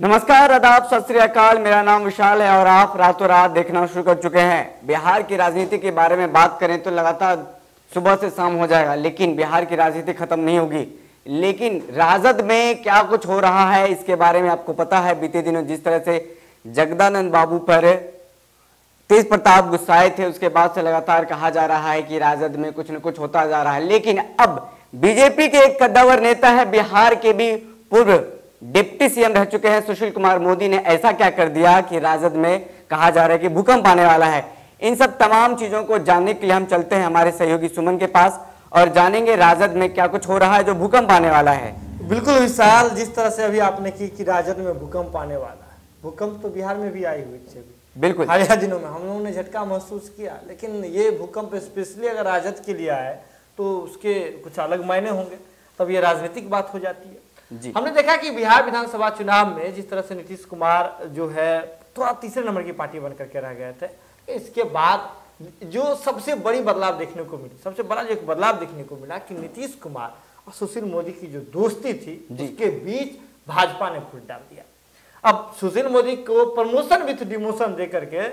नमस्कार, आदाब, सत श्री अकाल। मेरा नाम विशाल है और आप रातों रात देखना शुरू कर चुके हैं। बिहार की राजनीति के बारे में बात करें तो लगातार सुबह से शाम हो जाएगा, लेकिन बिहार की राजनीति खत्म नहीं होगी। लेकिन राजद में क्या कुछ हो रहा है इसके बारे में आपको पता है। बीते दिनों जिस तरह से जगदानंद बाबू पर तेज प्रताप गुस्साए थे, उसके बाद से लगातार कहा जा रहा है कि राजद में कुछ न कुछ होता जा रहा है। लेकिन अब बीजेपी के एक कद्दावर नेता है, बिहार के भी पूर्व डिप्टी सीएम रह चुके हैं सुशील कुमार मोदी, ने ऐसा क्या कर दिया कि राजद में कहा जा रहा है कि भूकंप आने वाला है। इन सब तमाम चीजों को जानने के लिए हम चलते हैं हमारे सहयोगी सुमन के पास और जानेंगे राजद में क्या कुछ हो रहा है जो भूकंप आने वाला है। बिल्कुल विशाल, जिस तरह से अभी आपने की कि राजद में भूकंप आने वाला है, भूकंप तो बिहार में भी आई हुई थी। बिल्कुल हालिया दिनों में हम लोगों ने झटका महसूस किया, लेकिन ये भूकंप स्पेशली अगर राजद के लिए आए तो उसके कुछ अलग मायने होंगे, तब ये राजनीतिक बात हो जाती है। हमने देखा कि बिहार विधानसभा चुनाव में जिस तरह से नीतीश कुमार जो है थोड़ा तीसरे नंबर की पार्टी बनकर के रह गए थे, इसके बाद जो सबसे बड़ी बदलाव देखने को मिली, सबसे बड़ा जो बदलाव देखने को मिला कि नीतीश कुमार और सुशील मोदी की जो दोस्ती थी उसके बीच भाजपा ने फूट डाल दिया। अब सुशील मोदी को प्रमोशन विथ डिमोशन दे करके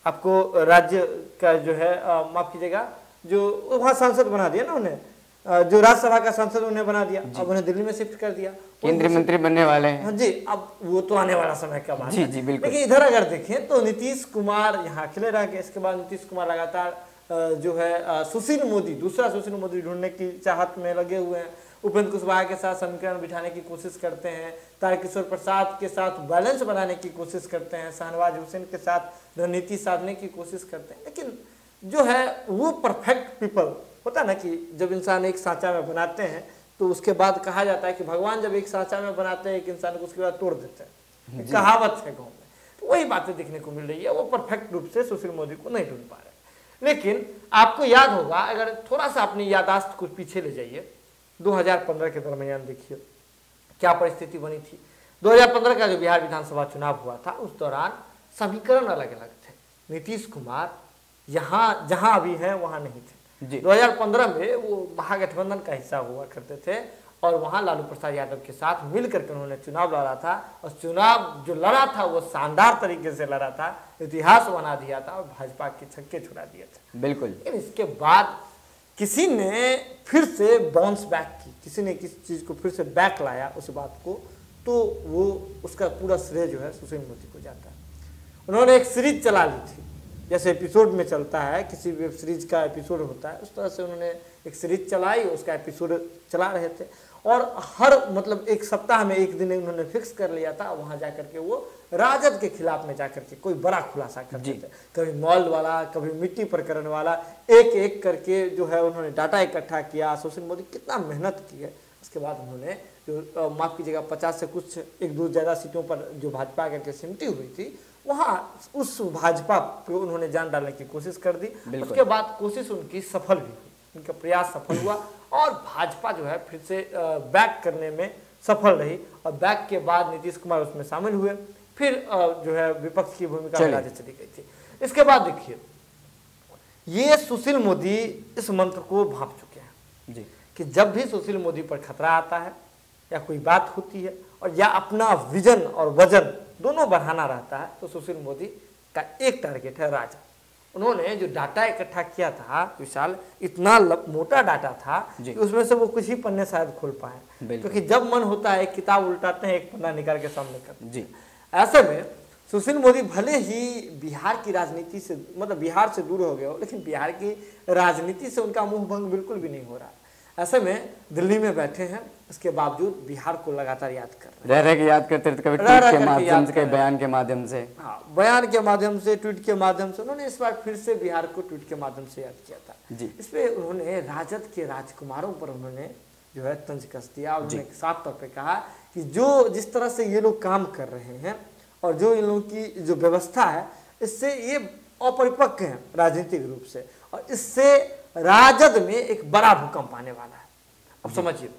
आपको राज्य का जो है माफ कीजिएगा, जो वहां सांसद बना दिया ना उन्हें, जो राज्यसभा का सांसद उन्हें बना दिया, अब उन्हें दिल्ली में शिफ्ट कर दिया, केंद्रीय मंत्री बनने वाले हैं। हाँ जी, अब वो तो आने वाला समय का बात है। जी बिल्कुल। लेकिन इधर अगर देखें तो नीतीश कुमार यहाँ अकेले रह गए। इसके बाद नीतीश कुमार लगातार जो है सुशील मोदी, दूसरा सुशील मोदी ढूंढने की चाहत में लगे हुए हैं। उपेंद्र कुशवाहा के साथ समीकरण बिठाने की कोशिश करते हैं, तारकिशोर प्रसाद के साथ बैलेंस बनाने की कोशिश करते हैं, शाहनवाज हुसैन के साथ रणनीति साधने की कोशिश करते हैं। लेकिन जो है वो परफेक्ट पीपल होता है ना, कि जब इंसान एक सांचा में बनाते हैं तो उसके बाद कहा जाता है कि भगवान जब एक सांचा में बनाते हैं एक इंसान को, उसके बाद तोड़ देते हैं, कहावत है गाँव में। तो वही बातें देखने को मिल रही है। वो परफेक्ट रूप से सुशील मोदी को नहीं ढूंढ पा रहे। लेकिन आपको याद होगा, अगर थोड़ा सा अपनी यादाश्त को पीछे ले जाइए, 2015 के दरमियान देखिए क्या परिस्थिति बनी थी। 2015 का जो बिहार विधानसभा चुनाव हुआ था उस दौरान समीकरण अलग अलग थे। नीतीश कुमार यहाँ जहां अभी हैं वहां नहीं थे। 2015 में वो महागठबंधन का हिस्सा हुआ करते थे और वहां लालू प्रसाद यादव के साथ मिलकर के उन्होंने चुनाव लड़ा था, और चुनाव जो लड़ा था वो शानदार तरीके से लड़ा था, इतिहास बना दिया था और भाजपा के छक्के छुड़ा दिए थे। बिल्कुल। लेकिन इसके बाद किसी ने फिर से बाउंस बैक की, किसी ने किसी चीज को फिर से बैक लाया उस बात को, तो वो उसका पूरा श्रेय जो है सुशील मोदी को जाता है। उन्होंने एक सीरीज चला ली थी, जैसे एपिसोड में चलता है, किसी वेब सीरीज का एपिसोड होता है, उस तरह से उन्होंने एक सीरीज चलाई, उसका एपिसोड चला रहे थे। और हर मतलब एक सप्ताह में एक दिन उन्होंने फिक्स कर लिया था, वहां जाकर के वो राजद के खिलाफ में जाकर के कोई बड़ा खुलासा करते थे। कभी मॉल वाला, कभी मिट्टी प्रकरण वाला, एक एक करके जो है उन्होंने डाटा इकट्ठा किया। सुशील मोदी कितना मेहनत की है। उसके बाद उन्होंने जो माफ कीजिएगा 50 से कुछ एक दो ज़्यादा सीटों पर जो भाजपा करके सिमटी हुई थी, वहाँ उस भाजपा को उन्होंने जान डालने की कोशिश कर दी। उसके बाद कोशिश उनकी सफल भी हुई, उनका प्रयास सफल हुआ और भाजपा जो है फिर से बैक करने में सफल रही। और बैक के बाद नीतीश कुमार उसमें शामिल हुए, फिर जो है विपक्ष की भूमिका में चली गई थी। इसके बाद देखिए, ये सुशील मोदी इस मंत्र को भांप चुके हैं जी, कि जब भी सुशील मोदी पर खतरा आता है या कोई बात होती है और या अपना विजन और वजन दोनों बढ़ाना रहता है, तो सुशील मोदी का एक टारगेट है राजद। उन्होंने जो डाटा इकट्ठा किया था विशाल, इतना मोटा डाटा था कि उसमें से वो कुछ ही पन्ने शायद खोल पाए, क्योंकि जब मन होता है किताब उल्टाते हैं, एक पन्ना निकाल के सामने करते जी। ऐसे में सुशील मोदी भले ही बिहार की राजनीति से मतलब बिहार से दूर हो गए हो, लेकिन बिहार की राजनीति से उनका मुंह भंग बिल्कुल भी नहीं हो रहा है। ऐसे में दिल्ली में बैठे हैं, इसके बावजूद बिहार को लगातार याद कर रहे हैं। याद करते थे, कभी ट्वीट के माध्यम से, बयान के माध्यम से, हाँ बयान के माध्यम से, ट्वीट के माध्यम से उन्होंने इस बार फिर से बिहार को ट्वीट के माध्यम से याद किया था जी। इस पे उन्होंने राजद के राजकुमारों पर उन्होंने जो है तंज कस दिया। उन्होंने साफ तौर पे कहा कि जो जिस तरह से ये लोग काम कर रहे हैं और जो इन लोगों की जो व्यवस्था है, इससे ये अपरिपक्व है राजनीतिक रूप से, और इससे राजद में एक बड़ा भूकंप आने वाला है। अब समझिए,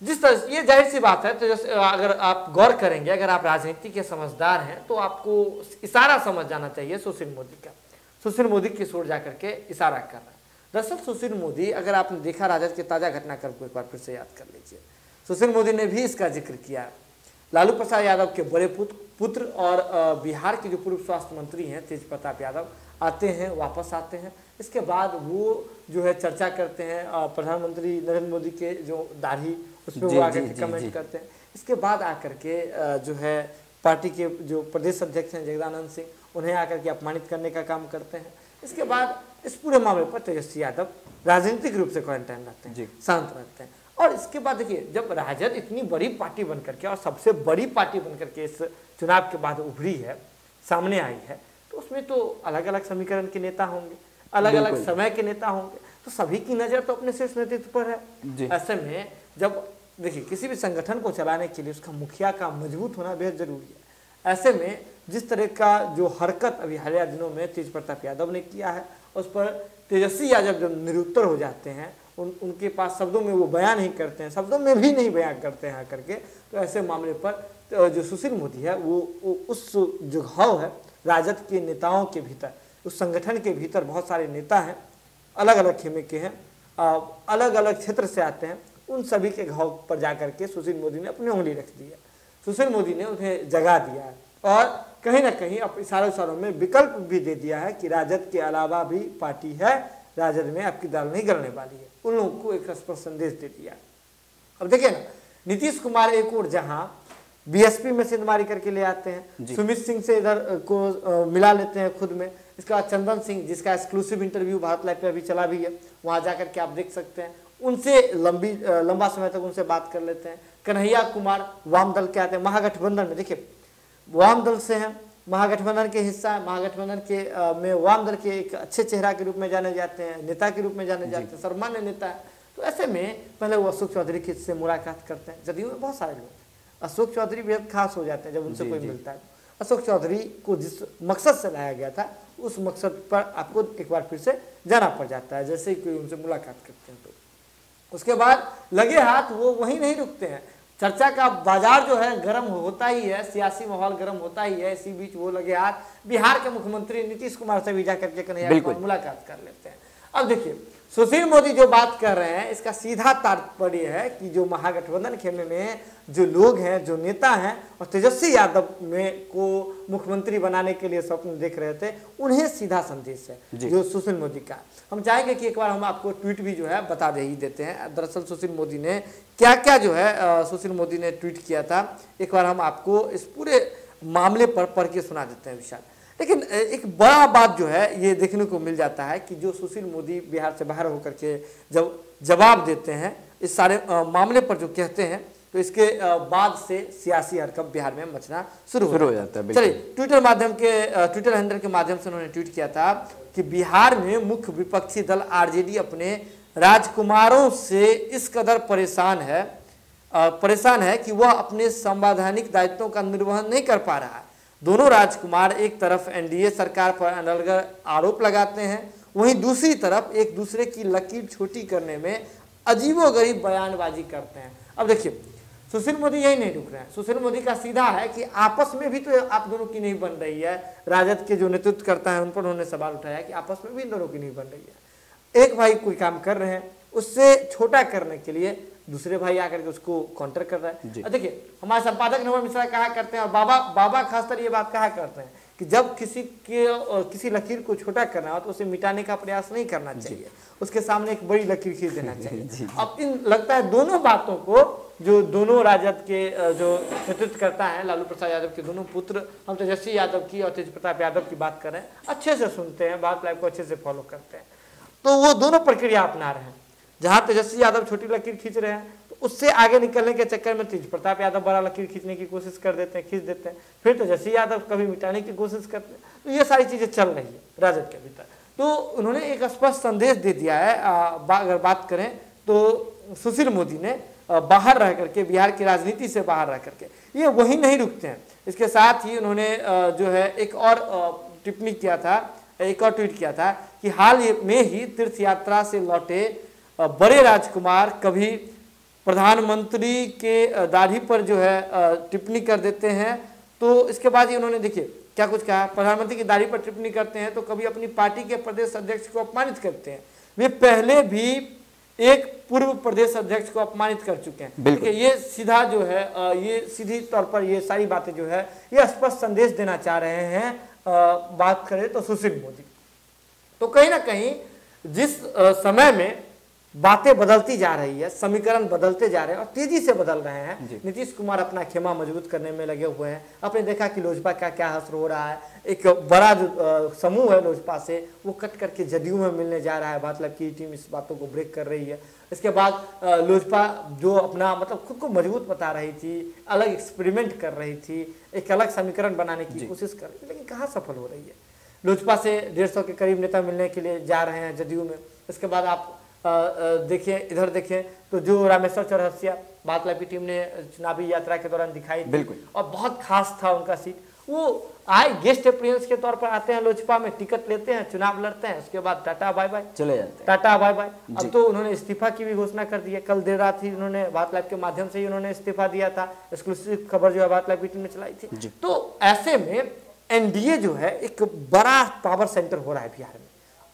जिस तरह ये जाहिर सी बात है, तो जैसे अगर आप गौर करेंगे, अगर आप राजनीति के समझदार हैं तो आपको इशारा समझ जाना चाहिए सुशील मोदी का। सुशील मोदी की ओर जाकर के इशारा कर रहा है। दरअसल सुशील मोदी, अगर आपने देखा राजद के ताजा घटनाक्रम को एक बार फिर से याद कर लीजिए, सुशील मोदी ने भी इसका जिक्र किया। लालू प्रसाद यादव के बड़े पुत्र और बिहार के जो पूर्व स्वास्थ्य मंत्री हैं तेज प्रताप यादव आते हैं, वापस आते हैं। इसके बाद वो जो है चर्चा करते हैं प्रधानमंत्री नरेंद्र मोदी के जो दाढ़ी उस पर वो आकर के कमेंट करते हैं। इसके बाद आकर के जो है पार्टी के जो प्रदेश अध्यक्ष हैं जगदानंद सिंह, उन्हें आकर के अपमानित करने का काम करते हैं। इसके बाद इस पूरे मामले पर तेजस्वी यादव राजनीतिक रूप से क्वारंटाइन रहते हैं, शांत रहते हैं। और इसके बाद देखिए, जब राजद इतनी बड़ी पार्टी बनकर के और सबसे बड़ी पार्टी बनकर के इस चुनाव के बाद उभरी है, सामने आई है, तो उसमें तो अलग अलग समीकरण के नेता होंगे, अलग अलग समय के नेता होंगे, तो सभी की नज़र तो अपने शीर्ष नेतृत्व पर है। ऐसे में जब देखिए किसी भी संगठन को चलाने के लिए उसका मुखिया का मजबूत होना बेहद जरूरी है। ऐसे में जिस तरह का जो हरकत अभी हालिया दिनों में तेज प्रताप यादव ने किया है, उस पर तेजस्वी यादव जब निरुत्तर हो जाते हैं, उनके पास शब्दों में वो बयान नहीं करते हैं, शब्दों में भी नहीं बयान करते हैं आकर के, तो ऐसे मामले पर जो सुशील मोदी है वो उस जो घाव है राजद के नेताओं के भीतर, उस संगठन के भीतर बहुत सारे नेता हैं, अलग अलग खेमे के हैं, अलग अलग क्षेत्र से आते हैं, उन सभी के घाव पर जाकर के सुशील मोदी ने अपनी उंगली रख दी है। सुशील मोदी ने उन्हें जगा दिया है और कहीं ना कहीं अब इशारों में विकल्प भी दे दिया है कि राजद के अलावा भी पार्टी है, राजद में आपकी दाल नहीं गलने वाली है। उन लोगों को एक स्पष्ट संदेश दे दिया। अब देखिए ना, नीतीश कुमार एक और जहां बीएसपी में सेंधमारी करके ले आते हैं, सुमित सिंह से इधर को मिला लेते हैं खुद में। इसके बाद चंदन सिंह, जिसका एक्सक्लूसिव इंटरव्यू भारत लाइव पे अभी चला भी है, वहां जाकर के आप देख सकते हैं, उनसे लंबा समय तक उनसे बात कर लेते हैं। कन्हैया कुमार वाम दल के आते हैं, महागठबंधन में देखिए वाम दल से हैं, महागठबंधन के हिस्सा है, महागठबंधन के में वाम दल के एक अच्छे चेहरा के रूप में जाने जाते हैं, नेता के रूप में जाने जाते हैं, सर्वमान्य नेता है। तो ऐसे में पहले वो अशोक चौधरी की से मुलाकात करते हैं। जदयू में बहुत सारे लोग, अशोक चौधरी बेहद खास हो जाते हैं जब उनसे कोई मिलता है। अशोक चौधरी को जिस मकसद से लाया गया था, उस मकसद पर आपको एक बार फिर से जाना पड़ जाता है, जैसे ही कोई उनसे मुलाकात करते हैं। तो उसके बाद लगे हाथ वो वहीं नहीं रुकते हैं, चर्चा का बाजार जो है गर्म होता ही है, सियासी माहौल गर्म होता ही है। इसी बीच वो लगे हाथ बिहार के मुख्यमंत्री नीतीश कुमार से भी जाकर के कन्हैया कुमार मुलाकात कर लेते हैं। अब देखिए सुशील मोदी जो बात कर रहे हैं, इसका सीधा तात्पर्य है कि जो महागठबंधन खेमे में जो लोग हैं, जो नेता हैं और तेजस्वी यादव में को मुख्यमंत्री बनाने के लिए स्वप्न देख रहे थे, उन्हें सीधा संदेश है जो सुशील मोदी का। हम चाहेंगे कि एक बार हम आपको ट्वीट भी जो है बता दे ही देते हैं। दरअसल सुशील मोदी ने क्या क्या जो है सुशील मोदी ने ट्वीट किया था, एक बार हम आपको इस पूरे मामले पर पढ़ के सुना देते हैं विशाल। लेकिन एक बड़ा बात जो है ये देखने को मिल जाता है कि जो सुशील मोदी बिहार से बाहर होकर के जब जवाब देते हैं इस सारे मामले पर जो कहते हैं, तो इसके बाद से सियासी हरकत बिहार में मचना शुरू हो जाता है। चलिए ट्विटर हैंडल के माध्यम से उन्होंने ट्वीट किया था कि बिहार में मुख्य विपक्षी दल आरजेडी अपने राजकुमारों से इस कदर परेशान है कि वह अपने संवैधानिक दायित्वों का निर्वहन नहीं कर पा रहा है। दोनों राजकुमार एक तरफ एनडीए सरकार पर अनर्गल आरोप लगाते हैं, वहीं दूसरी तरफ एक दूसरे की लकीर छोटी करने में अजीबोगरीब बयानबाजी करते हैं। अब देखिए सुशील मोदी यही नहीं रुक रहे हैं। सुशील मोदी का सीधा है कि आपस में भी तो आप दोनों की नहीं बन रही है। राजद के जो नेतृत्व करता है उन पर उन्होंने सवाल उठाया कि आपस में भी इन दोनों की नहीं बन रही है। एक भाई कोई काम कर रहे हैं, उससे छोटा करने के लिए दूसरे भाई आकर के उसको काउंटर कर रहा है। देखिए हमारे संपादक नवल मिश्रा कहा करते हैं और बाबा खासकर ये बात कहा करते हैं कि जब किसी लकीर को छोटा करना हो तो उसे मिटाने का प्रयास नहीं करना चाहिए, उसके सामने एक बड़ी लकीर खींच देना चाहिए। अब इन लगता है दोनों बातों को जो दोनों राजद के जो नेतृत्व करता है, लालू प्रसाद यादव के दोनों पुत्र, हम तेजस्वी यादव की और तेज प्रताप यादव की बात कर रहे हैं, अच्छे से सुनते हैं, बात लाइव को अच्छे से फॉलो करते हैं, तो वो दोनों प्रक्रिया अपना रहे हैं। जहां तेजस्वी यादव छोटी लकीर खींच रहे हैं तो उससे आगे निकलने के चक्कर में तेज प्रताप यादव बड़ा लकीर खींचने की कोशिश कर देते हैं, खींच देते हैं, फिर तेजस्वी यादव कभी मिटाने की कोशिश करते हैं। तो ये सारी चीजें चल रही है राजद के भीतर। तो उन्होंने एक स्पष्ट संदेश दे दिया है। अगर बात करें तो सुशील मोदी ने बाहर रह करके, बिहार की राजनीति से बाहर रह करके ये वही नहीं रुकते हैं। इसके साथ ही उन्होंने जो है एक और टिप्पणी किया था, एक और ट्वीट किया था कि हाल में ही तीर्थ यात्रा से लौटे बड़े राजकुमार कभी प्रधानमंत्री के दाढ़ी पर जो है टिप्पणी कर देते हैं। तो इसके बाद ही उन्होंने देखिए क्या कुछ कहा, प्रधानमंत्री की दाढ़ी पर टिप्पणी करते हैं तो कभी अपनी पार्टी के प्रदेश अध्यक्ष को अपमानित करते हैं, वे पहले भी एक पूर्व प्रदेश अध्यक्ष को अपमानित कर चुके हैं। बिल्कुल। ये सीधा जो है ये सीधी तौर पर ये सारी बातें जो है ये स्पष्ट संदेश देना चाह रहे हैं। बात करें तो सुशील मोदी, तो कहीं ना कहीं जिस समय में बातें बदलती जा रही है, समीकरण बदलते जा रहे हैं और तेजी से बदल रहे हैं, नीतीश कुमार अपना खेमा मजबूत करने में लगे हुए हैं। आपने देखा कि लोजपा का क्या हश्र हो रहा है, एक बड़ा जो समूह है लोजपा से वो कट करके जदयू में मिलने जा रहा है, मतलब की टीम इस बातों को ब्रेक कर रही है। इसके बाद लोजपा जो अपना मतलब खुद को मजबूत बता रही थी, अलग एक्सपेरिमेंट कर रही थी, एक अलग समीकरण बनाने की कोशिश कर रही थी, लेकिन कहाँ सफल हो रही है। लोजपा से 150 के करीब नेता मिलने के लिए जा रहे हैं जदयू में। इसके बाद आप देखिए, इधर देखें तो जो रामेश्वर चौरसिया भाजपा की टीम ने चुनावी यात्रा के दौरान दिखाई बिल्कुल, और बहुत खास था उनका सीट, वो आए गेस्ट अपीयरेंस के तौर पर आते हैं लोजपा में, टिकट लेते हैं, चुनाव लड़ते हैं, उसके बाद टाटा बाय बाय चले जाते हैं। Tata bye bye. अब तो उन्होंने इस्तीफा की भी घोषणा कर दी है। कल देर रात ही उन्होंने बात लाइव के माध्यम से ही उन्होंने इस्तीफा दिया था। एक्सक्लूसिव खबर जो है बात लाइव की टीम ने चलाई थी। तो ऐसे में एनडीए जो है एक बड़ा पावर सेंटर हो रहा है बिहार में,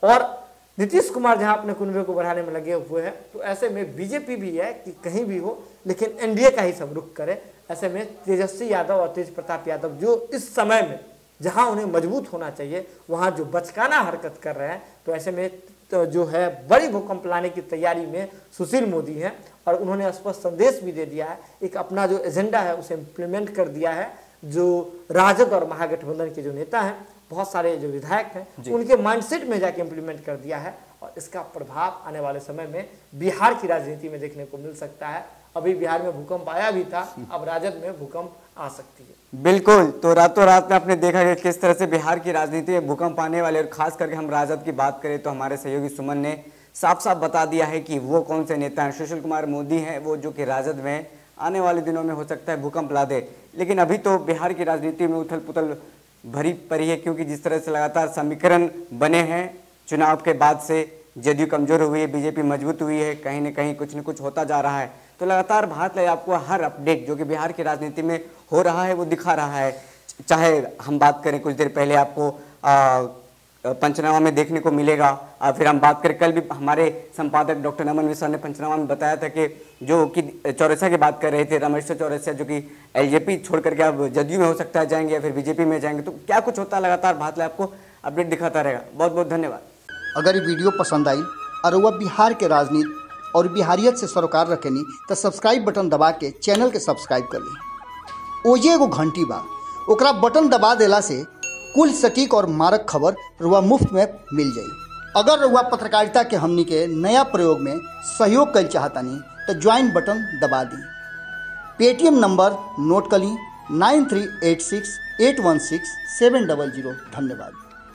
और नीतीश कुमार जहां अपने कुनबे को बढ़ाने में लगे हुए हैं, तो ऐसे में बीजेपी भी है कि कहीं भी हो लेकिन एनडीए का ही सब रुख करे। ऐसे में तेजस्वी यादव और तेज प्रताप यादव जो इस समय में जहां उन्हें मजबूत होना चाहिए वहां जो बचकाना हरकत कर रहे हैं, तो ऐसे में तो जो है बड़ी भूकंप लाने की तैयारी में सुशील मोदी हैं। और उन्होंने स्पष्ट संदेश भी दे दिया है, एक अपना जो एजेंडा है उसे इम्प्लीमेंट कर दिया है। जो राजद और महागठबंधन के जो नेता हैं, बहुत सारे जो विधायक हैं, उनके माइंडसेट में जाके इम्प्लीमेंट कर दिया है, और इसका प्रभाव आने वाले समय में बिहार की राजनीति में देखने को मिल सकता है। अभी बिहार में भूकंप आया भी था, अब राजद में भूकंप आ सकती है। बिल्कुल, तो रातों रात में आपने देखा कि किस तरह से बिहार की राजनीति में भूकंप आने वाले, और खास करके हम राजद की बात करें तो हमारे सहयोगी सुमन ने साफ साफ बता दिया है कि वो कौन से नेता हैं। सुशील कुमार मोदी हैं वो, जो कि राजद में आने वाले दिनों में हो सकता है भूकंप ला दे। लेकिन अभी तो बिहार की राजनीति में उथल पुथल भरी पड़ी है, क्योंकि जिस तरह से लगातार समीकरण बने हैं चुनाव के बाद से, जदयू कमजोर हुई है, बीजेपी मजबूत हुई है, कहीं न कहीं कुछ न कुछ होता जा रहा है। तो लगातार भारत लाइव आपको हर अपडेट जो कि बिहार की राजनीति में हो रहा है वो दिखा रहा है। चाहे हम बात करें, कुछ देर पहले आपको पंचनामा में देखने को मिलेगा, फिर हम बात करें, कल भी हमारे संपादक डॉक्टर नमन मिश्रा ने पंचनामा में बताया था कि जो कि चौरसिया की बात कर रहे थे, रामेश्वर चौरसिया, जो कि एलजेपी छोड़ करके अब जदयू में हो सकता है जाएंगे या फिर बीजेपी में जाएंगे। तो क्या कुछ होता है, लगातार भारत लाइव आपको अपडेट दिखाता रहेगा। बहुत बहुत धन्यवाद। अगर ये वीडियो पसंद आई और वह बिहार के राजनीति और बिहारियत से सरोकार रखेनी तो सब्सक्राइब बटन दबा के चैनल के सब्सक्राइब कर ली। ओजे एगो घंटी बा, ओकरा बटन दबा देला से कुल सटीक और मारक खबर रुआ मुफ्त में मिल जाई। अगर रुआ पत्रकारिता के हमनी के नया प्रयोग में सहयोग कर चाहतानी तो ज्वाइन बटन दबा दी। पेटीएम नंबर नोट कर ली 9386816700। धन्यवाद।